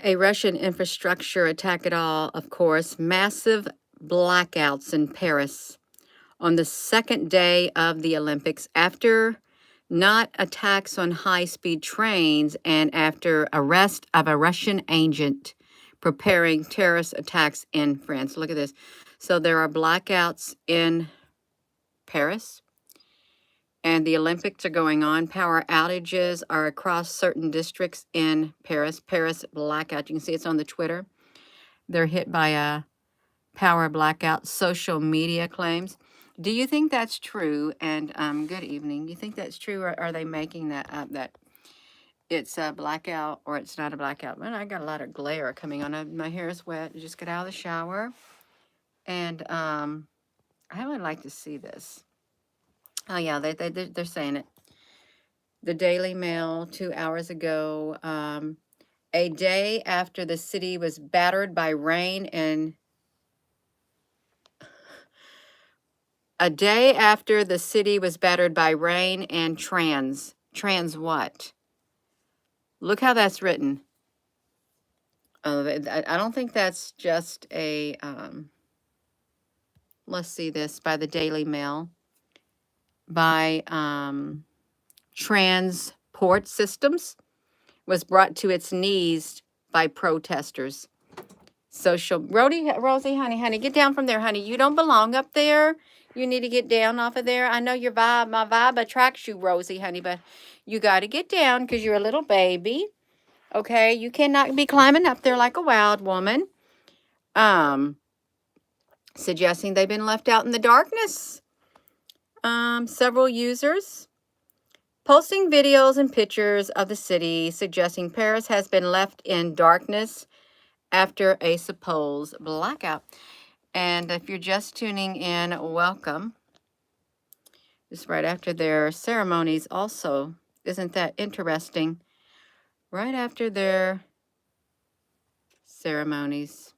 a Russian infrastructure attack at all, of course. Massive blackouts in Paris on the second day of the Olympics after not attacks on high-speed trains and after arrest of a Russian agent preparing terrorist attacks in France. Look at this. So there are blackouts in Paris, and the Olympics are going on. Power outages are across certain districts in Paris. Paris blackout. You can see it's on the Twitter. They're hit by a power blackout. Social media claims. Do you think that's true? And good evening. Do you think that's true, or are they making that up, that it's a blackout or it's not a blackout? Well, I got a lot of glare coming on. My hair is wet. I just got out of the shower. And I would like to see this. Oh, yeah, they're saying it. The Daily Mail 2 hours ago. A day after the city was battered by rain and a day after the city was battered by rain and trans what? Look how that's written. I don't think that's just a, let's see this, by the Daily Mail. By Transport Systems was brought to its knees by protesters. Rosie, honey, get down from there, honey. You don't belong up there. You need to get down off of there. I know my vibe attracts you, Rosie, honey, but you got to get down because you're a little baby. Okay, you cannot be climbing up there like a wild woman. Suggesting they've been left out in the darkness. Several users posting videos and pictures of the city suggesting Paris has been left in darkness after a supposed blackout. And if you're just tuning in, welcome. Just right after their ceremonies also. Isn't that interesting? Right after their ceremonies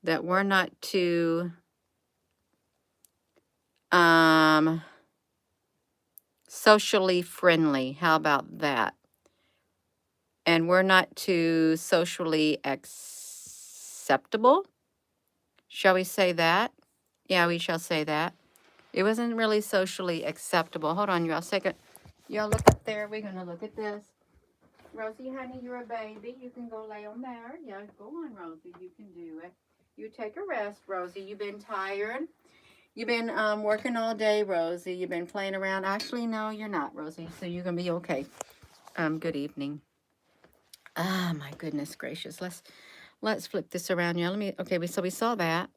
that were not too socially friendly. How about that? And we're not too socially acceptable. Shall we say that? Yeah, we shall say that. It wasn't really socially acceptable. Hold on, y'all. Second. Y'all look up there. We're going to look at this. Rosie, honey, you're a baby. You can go lay on there. Yeah, go on, Rosie. You can do it. You take a rest, Rosie. You've been tired. You've been working all day, Rosie. You've been playing around. Actually, no, you're not, Rosie. So you're going to be okay. Good evening. Ah, my goodness gracious. Let's flip this around, y'all. Okay, so we saw that.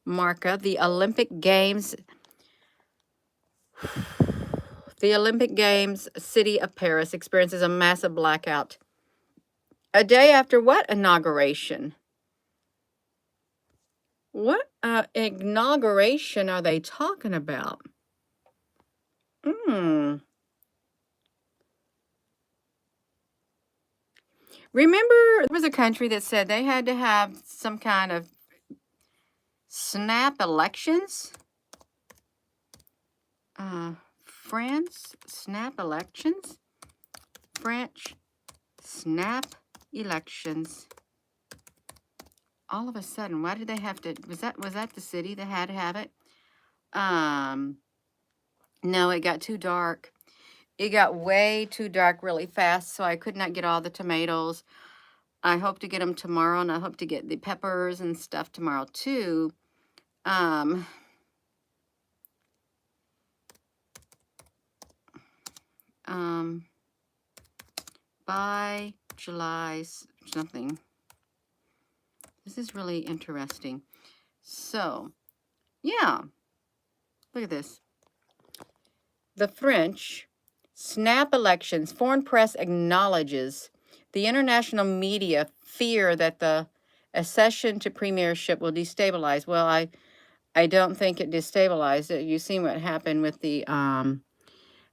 Marca, the Olympic Games. The Olympic Games city of Paris experiences a massive blackout. A day after what inauguration? What inauguration are they talking about? Remember, there was a country that said they had to have some kind of snap elections? France, snap elections? French, snap elections. All of a sudden, why did they have to, was that the city that had to have it? No, it got too dark. It got way too dark really fast, so I could not get all the tomatoes. I hope to get them tomorrow, and I hope to get the peppers and stuff tomorrow too. By July something. This is really interesting. So, yeah. Look at this. The French snap elections. Foreign press acknowledges the international media fear that the accession to premiership will destabilize. Well, I don't think it destabilized it. You seen what happened with the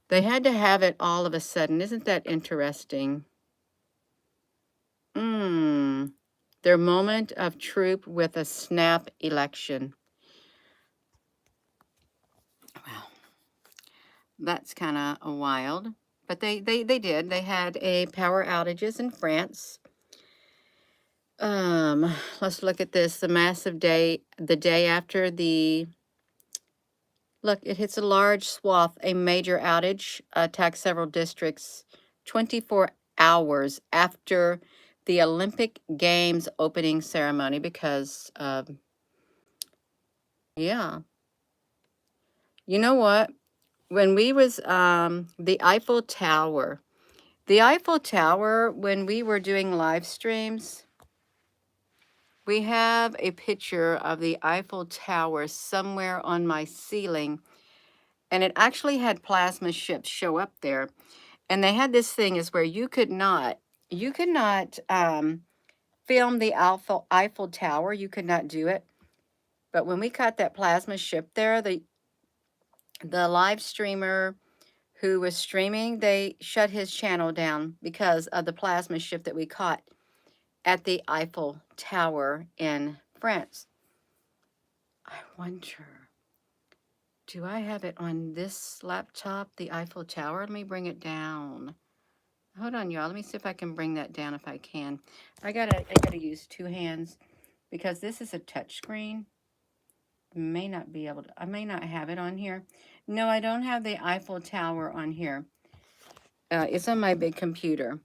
they had to have it all of a sudden. Isn't that interesting? Their moment of truth with a snap election. Wow. That's kind of wild. but they did. They had a power outages in France. Let's look at this. The massive day, the day after the, look, it hits a large swath. A major outage attacks several districts 24 hours after the Olympic Games opening ceremony because, yeah. You know what? When we was, the Eiffel Tower, when we were doing live streams, we have a picture of the Eiffel Tower somewhere on my ceiling, and it actually had plasma ships show up there. And they had this thing is where you could not film the Eiffel Tower. You could not do it. But when we caught that plasma ship there, the live streamer who was streaming, they shut his channel down because of the plasma ship that we caught at the Eiffel Tower in France. I wonder, do I have it on this laptop, the Eiffel Tower? Let me bring it down. Hold on, y'all. Let me see if I can bring that down if I can. I gotta use two hands because this is a touch screen. May not be able to, I may not have it on here. No, I don't have the Eiffel Tower on here. It's on my big computer.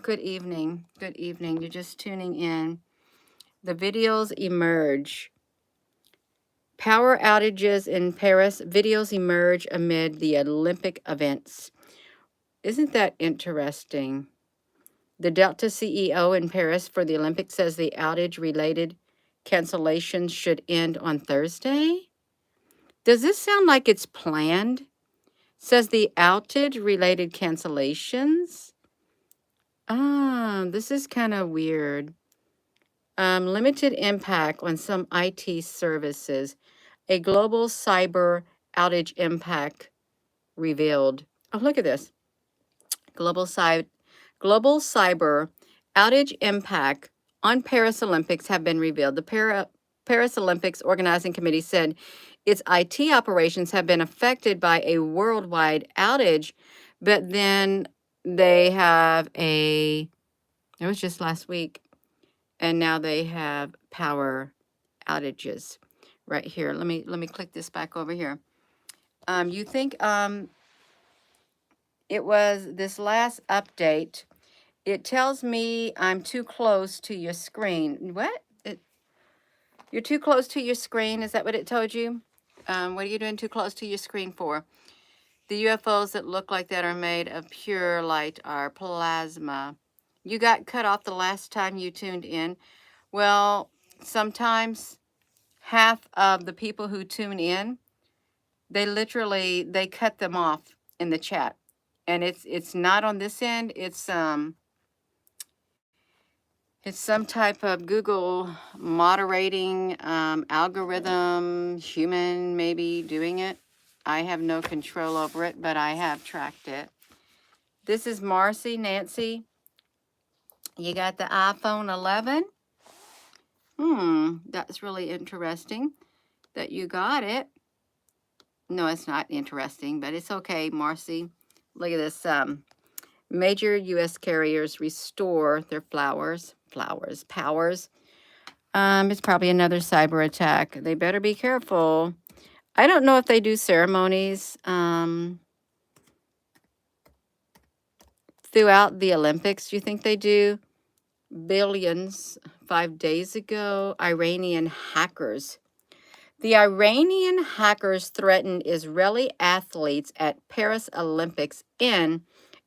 Good evening. Good evening. You're just tuning in. The videos emerge. Power outages in Paris. Videos emerge amid the Olympic events. Isn't that interesting? The Delta CEO in Paris for the Olympics says the outage-related cancellations should end on Thursday. Does this sound like it's planned? Says the outage-related cancellations. This is kind of weird. Limited impact on some IT services. A global cyber outage impact revealed. Oh, look at this. Global cyber outage impact on Paris Olympics have been revealed. The Paris Olympics Organizing Committee said its IT operations have been affected by a worldwide outage, but then they have it was just last week, and now they have power outages right here. Let me click this back over here. You think it was this last update. It tells me I'm too close to your screen. What? You're too close to your screen? Is that what it told you? What are you doing too close to your screen for? The UFOs that look like that are made of pure light are plasma. You got cut off the last time you tuned in. Well, sometimes half of the people who tune in, they cut them off in the chat. And it's not on this end. It's some type of Google moderating algorithm, human maybe doing it. I have no control over it, but I have tracked it. This is Marcy, Nancy. You got the iPhone 11? That's really interesting that you got it. No, it's not interesting, but it's okay, Marcy. Look at this. Major U.S. carriers restore their powers. It's probably another cyber attack. They better be careful. I don't know if they do ceremonies throughout the Olympics. Do you think they do? Billions. 5 days ago, Iranian hackers. The Iranian hackers threatened Israeli athletes at Paris Olympics in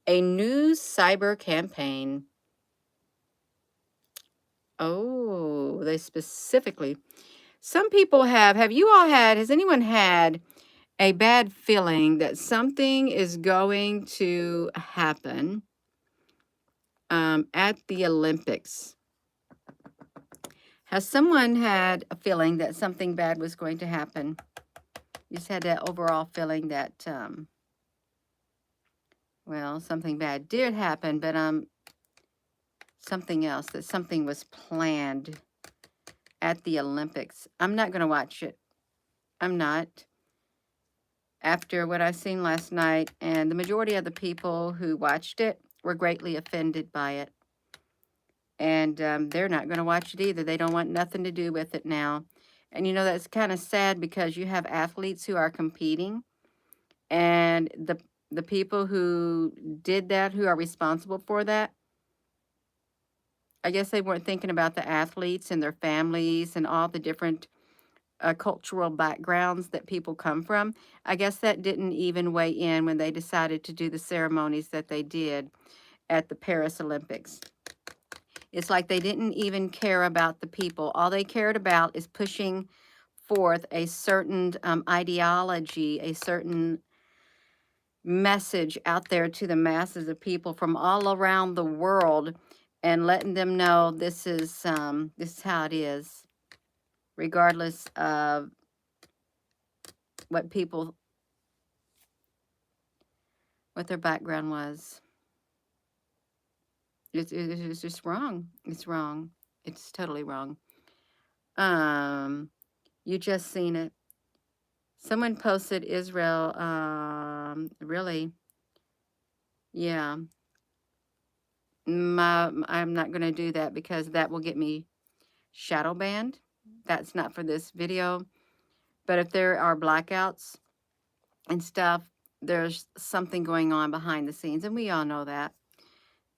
a new cyber campaign. Oh, they specifically. Some people have you all had, has anyone had a bad feeling that something is going to happen at the Olympics? Has someone had a feeling that something bad was going to happen? You just had that overall feeling that, well, something bad did happen, but something else, that something was planned at the Olympics. I'm not going to watch it. I'm not. after what I seen last night, and the majority of the people who watched it were greatly offended by it. And they're not going to watch it either. They don't want nothing to do with it now. And you know, that's kind of sad because you have athletes who are competing, and the people who did that, who are responsible for that, I guess they weren't thinking about the athletes and their families and all the different cultural backgrounds that people come from. I guess that didn't even weigh in when they decided to do the ceremonies that they did at the Paris Olympics. It's like they didn't even care about the people. All they cared about is pushing forth a certain ideology, a certain message out there to the masses of people from all around the world, and letting them know this is how it is, regardless of what people, what their background was. It's just wrong. It's wrong. It's totally wrong. You just seen it. Someone posted Israel, really, yeah. I'm not going to do that because that will get me shadow banned. That's not for this video. But if there are blackouts and stuff, there's something going on behind the scenes, and we all know that.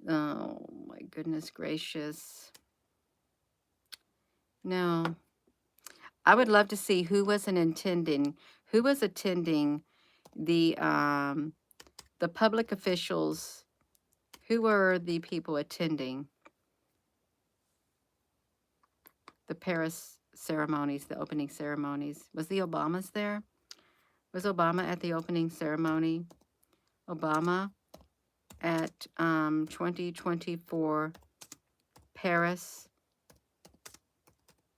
Oh, my goodness gracious. No. I would love to see who was attending the public officials. Who were the people attending the Paris ceremonies, the opening ceremonies? Was the Obamas there? Was Obama at the opening ceremony? Obama at 2024 Paris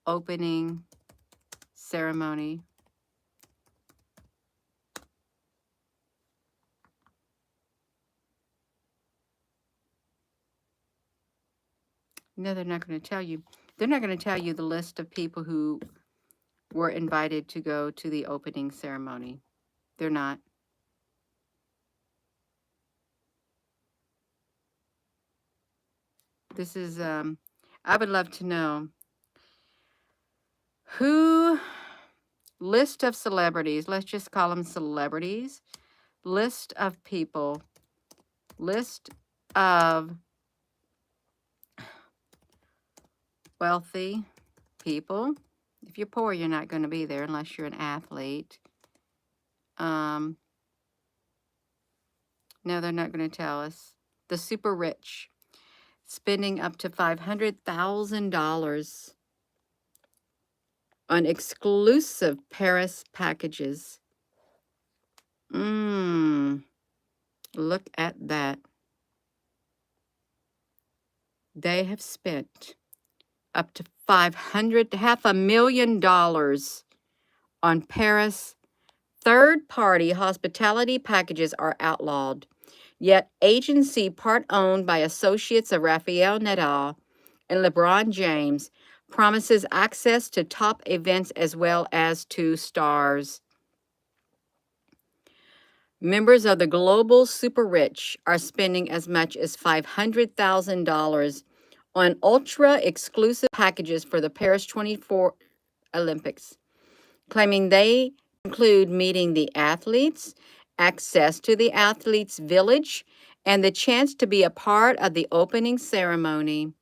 opening ceremony. No, they're not going to tell you. They're not going to tell you the list of people who were invited to go to the opening ceremony. They're not. This is, I would love to know who, list of celebrities, let's just call them celebrities, list of people, list of wealthy people. If you're poor, you're not going to be there unless you're an athlete. No, they're not going to tell us. The super rich, spending up to $500,000 on exclusive Paris packages. Look at that. They have spent up to $500,000 on Paris. Third-party hospitality packages are outlawed, yet agency part-owned by associates of Rafael Nadal and LeBron James promises access to top events as well as to stars. Members of the global super rich are spending as much as $500,000 on ultra-exclusive packages for the Paris 24 Olympics, claiming they include meeting the athletes, access to the athletes' village, and the chance to be a part of the opening ceremony.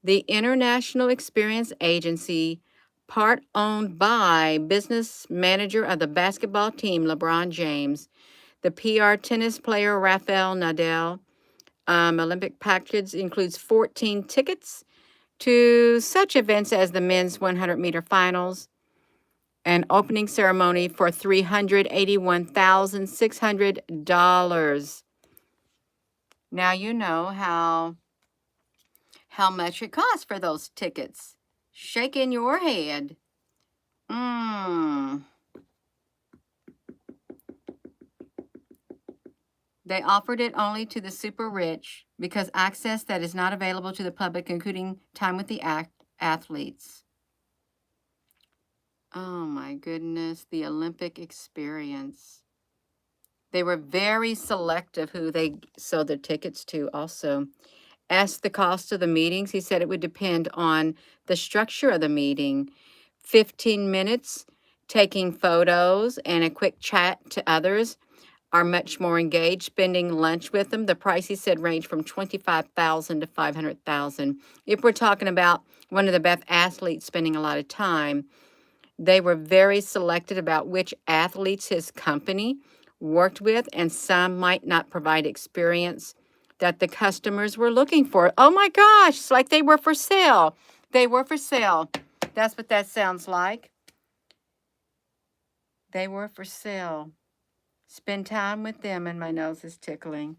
The International Experience Agency, part owned by business manager of the basketball team LeBron James, the PR tennis player Rafael Nadal, Olympic package includes 14 tickets to such events as the men's 100-meter finals, an opening ceremony for $381,600. Now you know how much it costs for those tickets. Shaking your head. They offered it only to the super rich because access that is not available to the public, including time with the athletes. Oh my goodness, the Olympic experience. They were very selective who they sold their tickets to also. Asked the cost of the meetings. He said it would depend on the structure of the meeting. 15 minutes taking photos and a quick chat to others are much more engaged. Spending lunch with them, the price he said ranged from 25,000 to 500,000. If we're talking about one of the best athletes spending a lot of time, they were very selected about which athletes his company worked with, and some might not provide experience that the customers were looking for. Oh my gosh, it's like they were for sale. They were for sale. That's what that sounds like. They were for sale. Spend time with them, and my nose is tickling.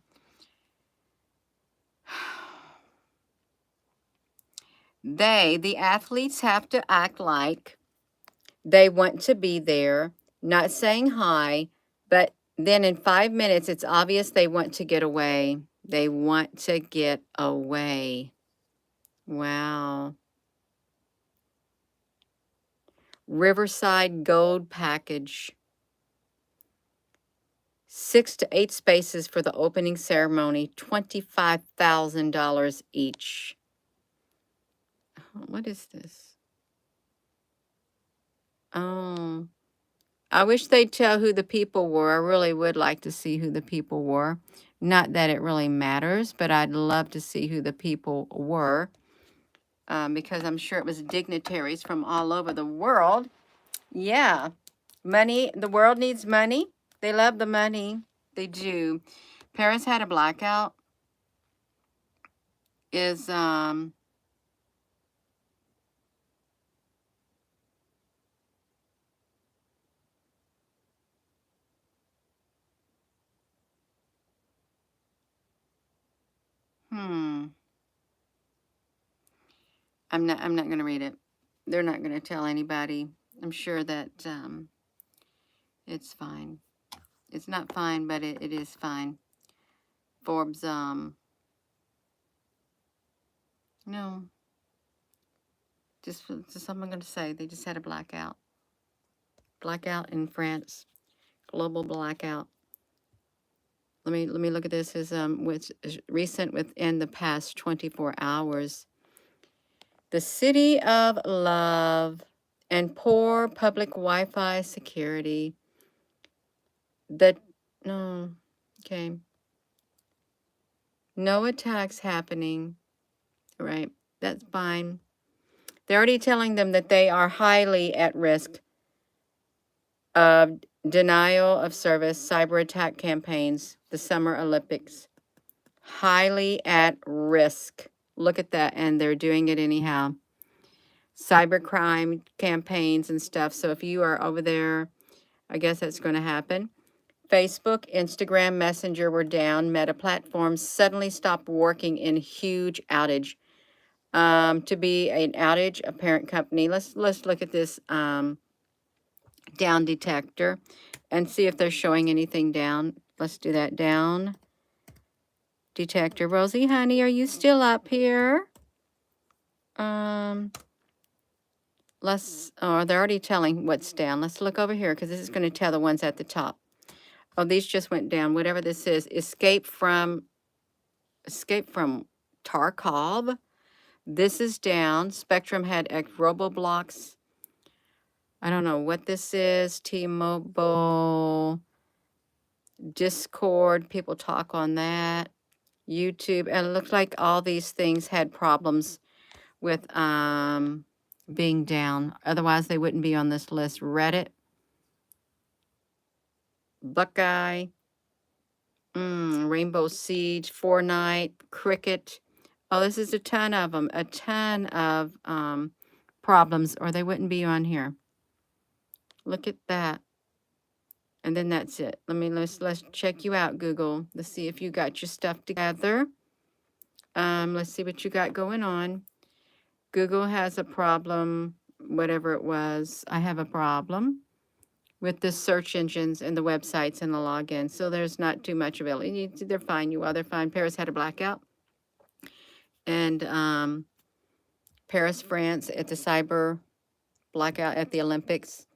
The athletes, have to act like they want to be there, not saying hi, but then in 5 minutes, it's obvious they want to get away. They want to get away. Wow. Riverside Gold Package. 6 to 8 spaces for the opening ceremony, $25,000 each. What is this? Oh, I wish they'd tell who the people were. I really would like to see who the people were. Not that it really matters, but I'd love to see who the people were, because I'm sure it was dignitaries from all over the world. Yeah, money. The world needs money. They love the money. They do. Paris had a blackout. Is I'm not going to read it. They're not going to tell anybody. I'm sure that it's fine. It's not fine, but it is fine. Forbes, no. Just something I'm going to say. They just had a blackout. Blackout in France. Global blackout. Let me look at this as which is recent within the past 24 hours. The city of love and poor public Wi-Fi security. No, okay. No attacks happening. Right, that's fine. They're already telling them that they are highly at risk of denial of service, cyber attack campaigns, the Summer Olympics. Highly at risk. Look at that, and they're doing it anyhow. Cybercrime campaigns and stuff. So if you are over there, I guess that's going to happen. Facebook, Instagram, Messenger were down. Meta platforms suddenly stopped working in huge outage. To be an outage, a parent company. Let's look at this down detector and see if they're showing anything down. Let's do that. Down detector. Rosie, honey, are you still up here? They're already telling what's down. Let's look over here because this is going to tell the ones at the top. Oh, these just went down. Whatever this is. Escape from Tarkov. This is down. Spectrum had Roblox. I don't know what this is. T-Mobile, Discord. People talk on that. YouTube. And it looks like all these things had problems with being down. Otherwise, they wouldn't be on this list. Reddit. Buckeye. Rainbow Siege. Fortnite. Cricket. Oh, this is a ton of them. A ton of problems, or they wouldn't be on here. Look at that. And then that's it. Let's check you out, Google. Let's see if you got your stuff together. Let's see what you got going on. Google has a problem, whatever it was. I have a problem with the search engines and the websites and the login. So there's not too much available. They're fine. They're fine. Paris had a blackout. And Paris, France, at the cyber blackout at the Olympics.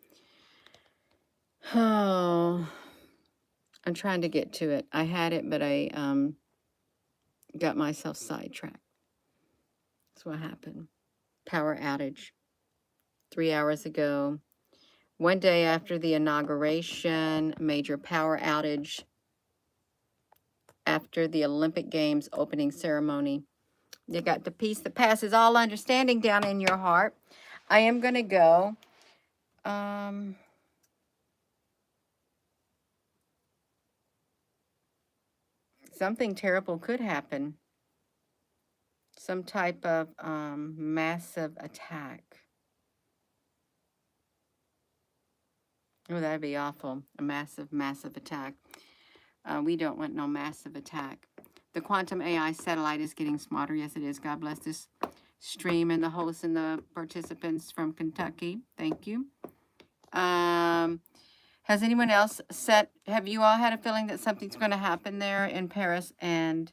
Oh, I'm trying to get to it. I had it, but I got myself sidetracked. That's what happened. Power outage 3 hours ago. One day after the inauguration, major power outage after the Olympic Games opening ceremony. You got the peace that passes all understanding down in your heart. I am going to go. Something terrible could happen. Some type of massive attack. Oh, that'd be awful. A massive, massive attack. We don't want no massive attack. The quantum AI satellite is getting smarter. Yes, it is. God bless this stream and the hosts and the participants from Kentucky. Thank you. Has anyone else have you all had a feeling that something's going to happen there in Paris? And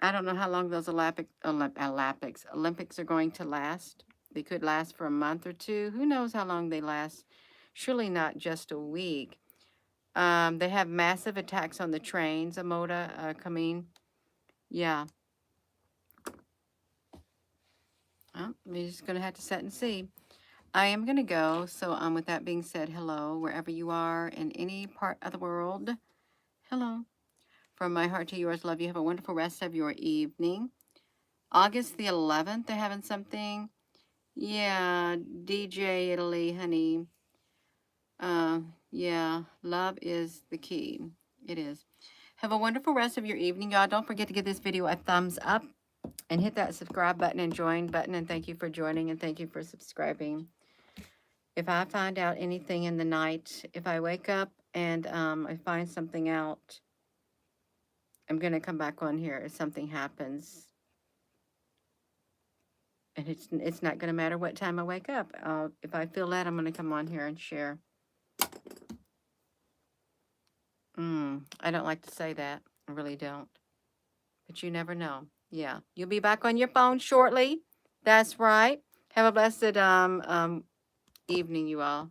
I don't know how long those Olympics are going to last. They could last for a month or two. Who knows how long they last? Surely not just a week. They have massive attacks on the trains, Amoda, Kameen. Yeah. Well, we're just going to have to sit and see. I am going to go. So with that being said, hello, wherever you are in any part of the world. Hello. From my heart to yours, love you. Have a wonderful rest of your evening. August the 11th, they're having something. Yeah, DJ Italy, honey. Yeah, love is the key. It is. Have a wonderful rest of your evening, y'all. Don't forget to give this video a thumbs up and hit that subscribe button and join button. And thank you for joining and thank you for subscribing. If I find out anything in the night, if I wake up and I find something out, I'm going to come back on here if something happens. And it's not going to matter what time I wake up. If I feel that, I'm going to come on here and share. I don't like to say that. I really don't. But you never know. Yeah. You'll be back on your phone shortly. That's right. Have a blessed evening, you all.